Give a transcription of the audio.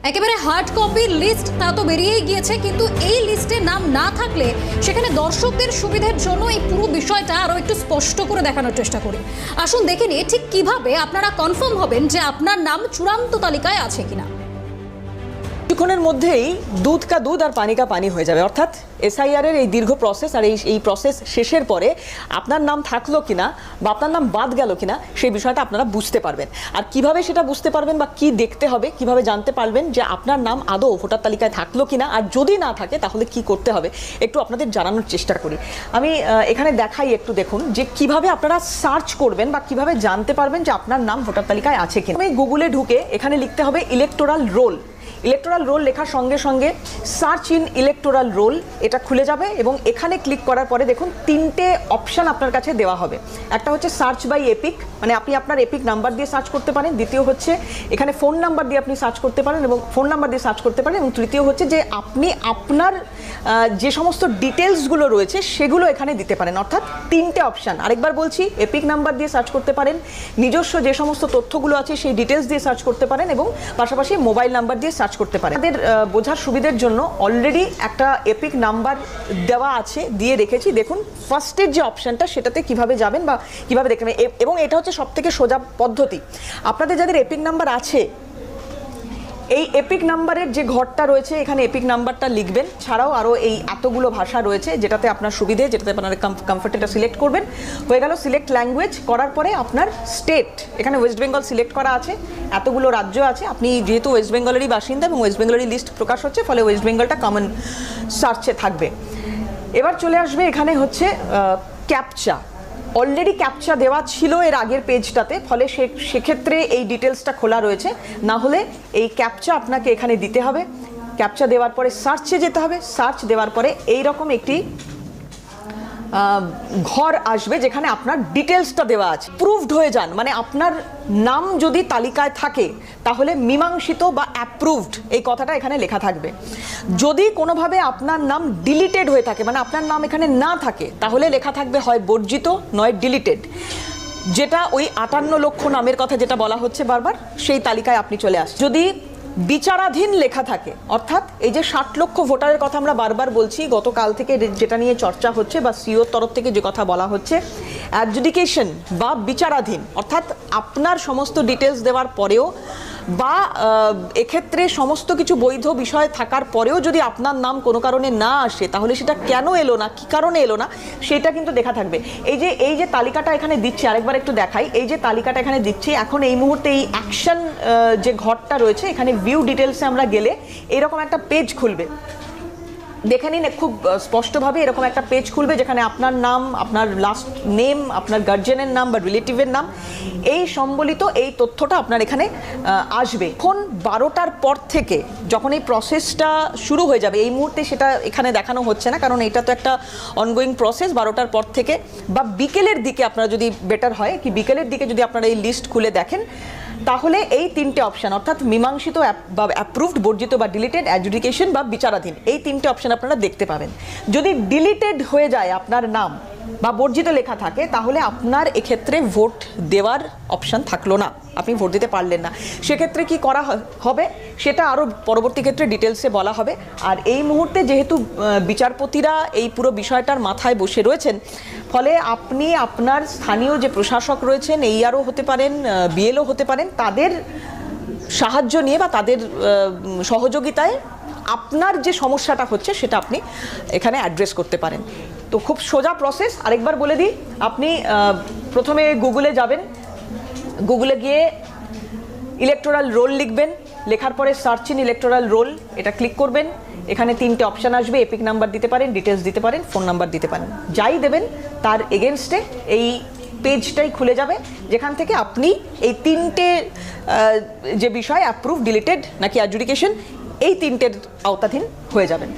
একেবারে হার্ড কপির লিস্ট তা তো বেরিয়েই গিয়েছে, কিন্তু এই লিস্টে নাম না থাকলে সেখানে দর্শকদের সুবিধার জন্য এই পুরো বিষয়টা আরো একটু স্পষ্ট করে দেখানোর চেষ্টা করি। আসুন দেখে নিয়ে ঠিক কিভাবে আপনারা কনফার্ম হবেন যে আপনার নাম চূড়ান্ত তালিকায় আছে কিনা। কিছুক্ষণের মধ্যেই দুধ কা দুধ আর পানি কা পানি হয়ে যাবে, অর্থাৎ এসআইআর এর এই দীর্ঘ প্রসেস আর এই প্রসেস শেষের পরে আপনার নাম থাকলো কিনা বা আপনার নাম বাদ গেল কিনা সেই বিষয়টা আপনারা বুঝতে পারবেন। আর কিভাবে সেটা বুঝতে পারবেন বা কি দেখতে হবে, কিভাবে জানতে পারবেন যে আপনার নাম আদৌ ভোটার তালিকায় থাকলো কিনা, আর যদি না থাকে তাহলে কি করতে হবে একটু আপনাদের জানানোর চেষ্টা করি। আমি এখানে দেখাই, একটু দেখুন যে কিভাবে আপনারা সার্চ করবেন বা কিভাবে জানতে পারবেন যে আপনার নাম ভোটার তালিকায় আছে কিনা। আমি গুগলে ঢুকে এখানে লিখতে হবে ইলেকটোরাল রোল। ইলেকটোরাল রোল লেখার সঙ্গে সঙ্গে সার্চ ইন ইলেকটোরাল রোল এটা খুলে যাবে এবং এখানে ক্লিক করার পরে দেখুন তিনটে অপশান আপনার কাছে দেওয়া হবে। একটা হচ্ছে সার্চ বাই এপিক, মানে আপনি আপনার এপিক নাম্বার দিয়ে সার্চ করতে পারেন। দ্বিতীয় হচ্ছে এখানে ফোন নাম্বার দিয়ে আপনি সার্চ করতে পারেন এবং ফোন নাম্বার দিয়ে সার্চ করতে পারেন। এবং তৃতীয় হচ্ছে যে আপনি আপনার যে সমস্ত ডিটেলসগুলো রয়েছে সেগুলো এখানে দিতে পারেন। অর্থাৎ তিনটে অপশান, আরেকবার বলছি, এপিক নাম্বার দিয়ে সার্চ করতে পারেন, নিজস্ব যে সমস্ত তথ্যগুলো আছে সেই ডিটেলস দিয়ে সার্চ করতে পারেন এবং পাশাপাশি মোবাইল নাম্বার দিয়ে সার্চ করতে পারেন। তাদের বোঝার সুবিধার জন্য অলরেডি একটা এপিক নাম্বার দেওয়া আছে, দিয়ে রেখেছি। দেখুন ফার্স্টের যে অপশানটা সেটাতে কিভাবে যাবেন বা কিভাবে দেখবেন, এবং এটা হচ্ছে সবথেকে সোজা পদ্ধতি। আপনাদের যাদের এপিক নাম্বার আছে, এই এপিক নাম্বারের যে ঘরটা রয়েছে এখানে এপিক নাম্বারটা লিখবেন। ছাড়াও আরও এই এতগুলো ভাষা রয়েছে যেটাতে আপনার সুবিধে, যেটাতে আপনার কমফর্টেবল সিলেক্ট করবেন। হয়ে গেল সিলেক্ট ল্যাঙ্গুয়েজ। করার পরে আপনার স্টেট, এখানে ওয়েস্ট বেঙ্গল সিলেক্ট করা আছে, এতগুলো রাজ্য আছে। আপনি যেহেতু ওয়েস্ট বেঙ্গলেরই বাসিন্দা এবং ওয়েস্ট বেঙ্গলেরই লিস্ট প্রকাশ হচ্ছে, ফলে ওয়েস্ট বেঙ্গলটা কমন সার্চে থাকবে। এবার চলে আসবে এখানে হচ্ছে ক্যাপচা। অলরেডি ক্যাপচা দেওয়া ছিল এর আগের পেজটাতে, ফলে সেক্ষেত্রে এই ডিটেলসটা খোলা রয়েছে। না হলে এই ক্যাপচা আপনাকে এখানে দিতে হবে। ক্যাপচা দেওয়ার পরে সার্চে যেতে হবে। সার্চ দেওয়ার পরে এইরকম একটি ঘর আসবে যেখানে আপনার ডিটেলসটা দেওয়া আছে। প্রুভড হয়ে যান, মানে আপনার নাম যদি তালিকায় থাকে তাহলে মীমাংসিত বা অ্যাপ্রুভড এই কথাটা এখানে লেখা থাকবে। যদি কোনোভাবে আপনার নাম ডিলিটেড হয়ে থাকে, মানে আপনার নাম এখানে না থাকে, তাহলে লেখা থাকবে হয় বর্জিত নয় ডিলিটেড, যেটা ওই 58 লক্ষ নামের কথা যেটা বলা হচ্ছে বারবার, সেই তালিকায় আপনি চলে আসেন। যদি বিচারাধীন লেখা থাকে, অর্থাৎ এই যে 60 লক্ষ ভোটারের কথা আমরা বারবার বলছি, গতকাল থেকে যেটা নিয়ে চর্চা হচ্ছে বা সিওর তরফ থেকে যে কথা বলা হচ্ছে, অ্যাডজুডিকেশন বা বিচারাধীন, অর্থাৎ আপনার সমস্ত ডিটেলস দেওয়ার পরেও বা এক্ষেত্রে সমস্ত কিছু বৈধ বিষয় থাকার পরেও যদি আপনার নাম কোনো কারণে না আসে, তাহলে সেটা কেন এলো না, কী কারণে এলো না, সেটা কিন্তু দেখা থাকবে। এই যে তালিকাটা এখানে দিচ্ছি, আরেকবার একটু দেখাই। এই যে তালিকাটা এখানে দিচ্ছি, এখন এই মুহূর্তে এই অ্যাকশন যে ঘরটা রয়েছে এখানে ভিউ ডিটেলসে আমরা গেলে এরকম একটা পেজ খুলবে। দেখে নিন খুব স্পষ্টভাবে এরকম একটা পেজ খুলবে যেখানে আপনার নাম, আপনার লাস্ট নেম, আপনার গার্জিয়ানের নাম বা রিলেটিভের নাম, এই সম্বলিত এই তথ্যটা আপনার এখানে আসবে। এখন 12টার পর থেকে যখন এই প্রসেসটা শুরু হয়ে যাবে, এই মুহূর্তে সেটা এখানে দেখানো হচ্ছে না কারণ এটা তো একটা অনগোয়িং প্রসেস। 12টার পর থেকে বা বিকেলের দিকে আপনারা যদি, বেটার হয় কি বিকেলের দিকে যদি আপনারা এই লিস্ট খুলে দেখেন, তাহলে এই তিনটে অপশান, অর্থাৎ মীমাংসিত বা অ্যাপ্রুভড, বর্জিত বা ডিলিটেড, অ্যাডজুডিকেশন বা বিচারাধীন, এই তিনটে অপশান আপনারা দেখতে পাবেন। যদি ডিলিটেড হয়ে যায় আপনার নাম বা বর্জিত লেখা থাকে, তাহলে আপনার এক্ষেত্রে ভোট দেওয়ার অপশান থাকলো না, আপনি ভোট দিতে পারলেন না। সেক্ষেত্রে কি করা হবে সেটা আরও পরবর্তী ক্ষেত্রে ডিটেলসে বলা হবে। আর এই মুহূর্তে যেহেতু বিচারপতিরা এই পুরো বিষয়টার মাথায় বসে রয়েছেন, ফলে আপনি আপনার স্থানীয় যে প্রশাসক রয়েছেন, এইআরও হতে পারেন, বিএলও হতে পারেন, তাদের সাহায্য নিয়ে বা তাদের সহযোগিতায় আপনার যে সমস্যাটা হচ্ছে সেটা আপনি এখানে অ্যাড্রেস করতে পারেন। তো খুব সোজা প্রসেস। আরেকবার বলে দিই, আপনি প্রথমে গুগলে যাবেন, গুগলে গিয়ে ইলেকটোরাল রোল লিখবেন, লেখার পরে সার্চ ইন ইলেকটোরাল রোল এটা ক্লিক করবেন। এখানে তিনটে অপশান আসবে, এপিক নাম্বার দিতে পারেন, ডিটেলস দিতে পারেন, ফোন নাম্বার দিতে পারেন। যাই দেবেন তার এগেনস্টে এই পেজটাই খুলে যাবে যেখান থেকে আপনি এই তিনটে যে বিষয়, অ্যাপ্রুভ, ডিলিটেড নাকি অ্যাডজুডিকেশন, এই তিনটের আওতাধীন হয়ে যাবেন।